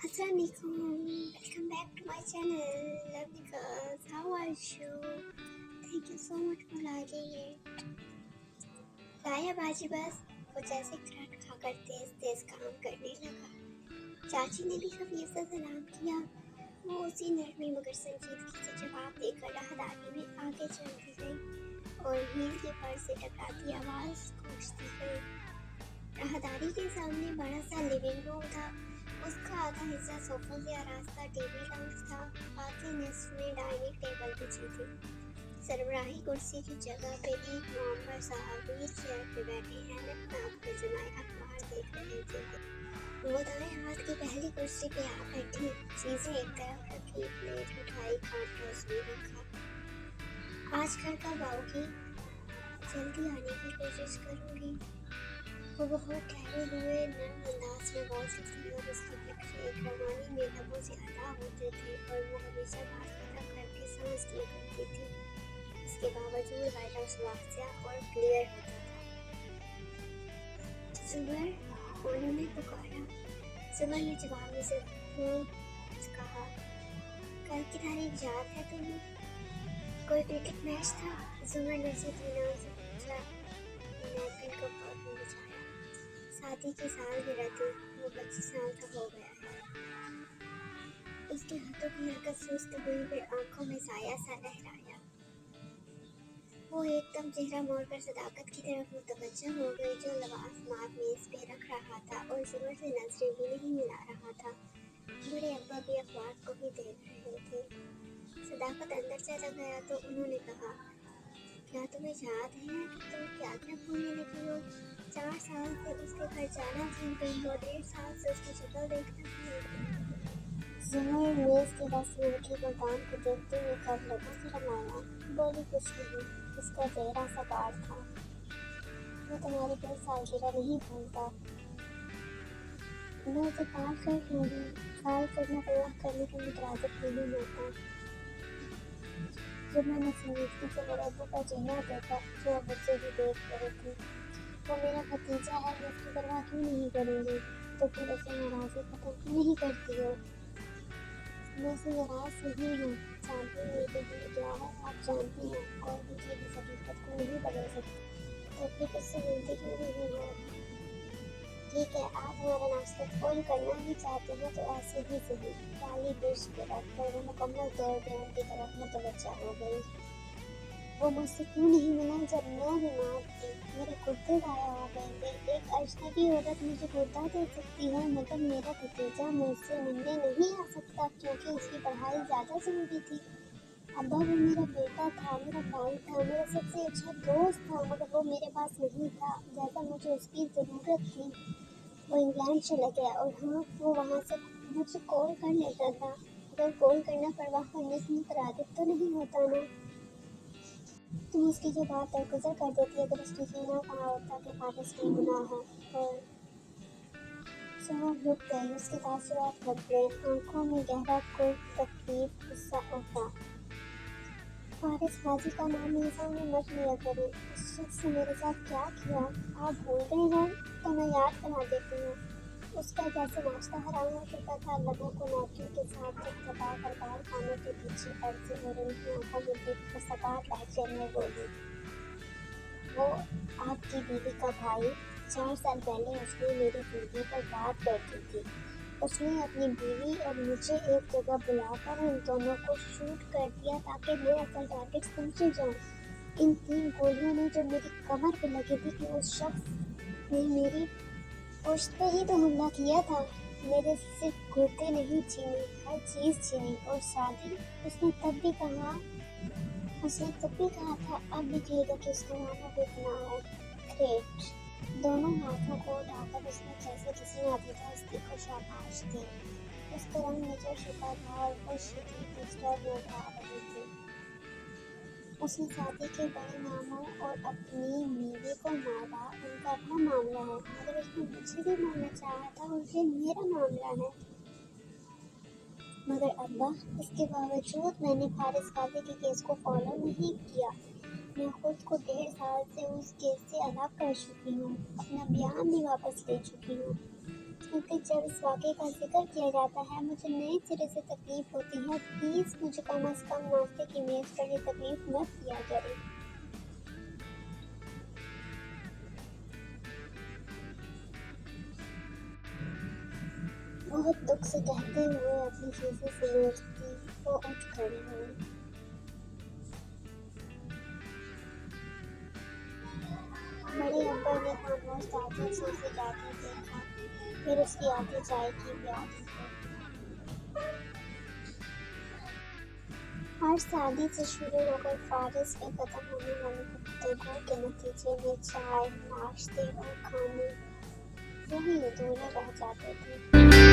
Assalamualaikum. Welcome back to my channel. Lovely girls, how are you? Thank you so much for liking it. लाया बाजी बस वो जैसे current खाकर तेज तेज काम करने लगा। चाची ने भी खफीफ सा सलाम किया। वो उसी नरमी मगर संजीदगी से जवाब देकर राहदारी में आगे चलती गई और मील की फर्श से टकराती आवाज गूंजती गई। राहदारी के सामने बड़ा सा लिविंग रूम था। उसका आधा हिस्सा सोफों से आरास्ता टीवी लाउंज था, बाकी निस्फ में डाइनिंग टेबल बिछी थी। सरबराही कुर्सी की जगह पे एक नॉर्मल साहब व्हील चेयर पे बैठे हैरत नाक में जमाए अखबार देख रहे थे। वो दाएं हाथ की पहली कुर्सी पे आ बैठी, चीजें एक तरफ रखी, प्लेट उठाई, काउंटर उसमें रखा। आज घर कब आओगी? जल्दी आने की कोशिश करूंगी। वो बहुत ठहरे हुए नर्म अंदाज में बोल सकती और उसकी फिक्र एक रवानी में लबों से अदा होते थे और वो हमेशा बात खत्म करके सांस लिया करती थी। इसके बावजूद वाइट हाउस वाज़ेह और क्लियर होता था। जुमर, उन्होंने पुकारा। जुमर ने जवाब में सिर्फ कहा, कल की तारीख याद है तुम्हें? कोई क्रिकेट मैच था? जुमर ने उसे इत्मीनान से पूछा। नैपकिन को पॉट में बिछाया। शादी की सालगिरह थी, वो 25 साल का हो गया है। उसके हाथों की हरकत सुस्त हुई, फिर आंखों में साया सा लहराया। वो एकदम चेहरा मोड़कर सदाकत की तरफ मुतवज्जह हो गई, जो लवास माप मेज पे रख रहा था और जुमर से नजरें भी नहीं मिला रहा था। बड़े अब्बा भी अखबार को ही देख रहे थे। सदाकत अंदर चला गया तो उन्होंने कहा, क्या तुम्हें याद है कि तुम क्या क्या भूलने लगी हो? 4 साल से उसके घर जाना भूल गई हो, 1.5 साल से उसकी शक्ल देखना भूल गई। जुमर मेज के पास में रखे गुलदान को देखते हुए कब लोगों से रमाया। बोली कुछ नहीं, उसका चेहरा सा बार था। मैं तुम्हारी कोई सालगिरह नहीं भूलता। मैं उसे पार कर लूँगी। साल करना अल्लाह करने के मुतरादिफ नहीं होता। जुमर ने संजीदगी से बड़े अब्बू का चेहरा देखा, जो अब उसे भी देख रहे थे। वो मेरा भतीजा है, मैं उसकी परवाह क्यों नहीं करूँगी? तो फिर उसे नाराज़ी खत्म क्यों नहीं करती हो? मैं उसे नाराज़ नहीं हूँ, जानती हूँ ये दिन क्या है, आप जानती हैं, कोई भी चीज़ इस हकीकत को नहीं बदल सकती। तो फिर उससे मिलती क्यों नहीं हो? ठीक है, आप हमारा नाश्ता फोन करना ही चाहते हैं तो ऐसे ही सही। काली डिश पे रखकर वो मुकम्मल तौर पे उनकी तरफ मुतवज्जा हो गई। वो मुझसे क्यों नहीं मिला जब मैं बीमार थी? मेरे गुर्दे गायब हो गए थे। एक अजनबी औरत मुझे गुर्दा दे सकती है, मगर मेरा भतीजा मुझसे मिलने नहीं आ सकता क्योंकि उसकी पढ़ाई ज़्यादा ज़रूरी थी। अब्बा वो मेरा बेटा था, मेरा भाई था, मेरा सबसे अच्छा दोस्त था, मगर वो मेरे पास नहीं था जैसा मुझे उसकी ज़रूरत थी। वो इंग्लैंड चला गया और हाँ, वो वहाँ से मुझे कॉल कर लेता था, मगर कॉल करना परवाह करने से मुतरादिफ तो नहीं होता ना। तुम उसकी जो बात दरगुजर कर देती अगर उसने ये ना कहा होता कि फारिस में गुनाह है। और सुमन रुक गई, उसके तासुरात घट गए, आंखों में गहरा कोई तकलीफ गुस्सा उठा। फारिस बाजी का नाम मेरे सामने मत लिया करें। उस शख्स ने मेरे साथ क्या किया आप भूल गए हो? तो मैं याद करा देती हूँ। उसका जैसे नाश्ता हराम हो चुका था, लोगों को नौकरी के साथ थपथपा कर बाहर खाने के पीछे अड़ते और उनकी आंखों में देख कर सपाट लहजे में बोली, वो आपकी बीवी का भाई 4 साल पहले उसने मेरी बीवी पर बात कर दी थी। उसने अपनी बीवी और मुझे एक जगह बुलाकर हम दोनों को शूट कर दिया ताकि मैं असल टारगेट समझे जाऊँ। इन 3 गोलियों ने जो मेरी कमर पे लगी थी कि उस शख्स ने मेरी पुश्त पे ही तो हमला किया था। मेरे सिर्फ गुर्दे नहीं छीने, हर चीज़ छीनी। और शादी उसने तब भी कहा था, अब भी कहेगा कि उसका मामा बेगुनाह है। ग्रेट। दोनों हाथों को उठाकर उसने जैसे किसी नादिदा हस्ती को शाबाश दी। उसका रंग निचर चुका था और खुशी थी, डिस्टर्ब में उठा रही थी। उसने शादी के बड़े मामों और अपनी बीवी को मारा, उनका अपना मामला है, मगर उसने मुझे भी मारना चाहा था और ये मेरा मामला है। मगर अब्बा, इसके बावजूद मैंने फारिस काजी के केस को फॉलो नहीं किया। मैं खुद को 1.5 साल से उस केस से अलग कर चुकी हूँ, अपना बयान भी वापस ले चुकी हूँ। क्योंकि जब इस वाक़ये का ज़िक्र किया जाता है मुझे नए सिरे से तकलीफ़ होती है। प्लीज़ मुझे कम से कम नाश्ते की मेज़ पर ये तकलीफ़ मत दिया करें। बहुत दुख से कहते हुए अपनी चीज़ें समेटती वो उठ खड़ी हुई। बड़े अब्बा ने खामोश दादी से उसे जाते देखा, फिर उसकी आधी चाय की प्याली को। हर शादी से शुरू होकर फारिस में खत्म होने वाली गुफ्तगू के नतीजे में चाय, नाश्ते और खाने वही अधूरे रह जाते थे।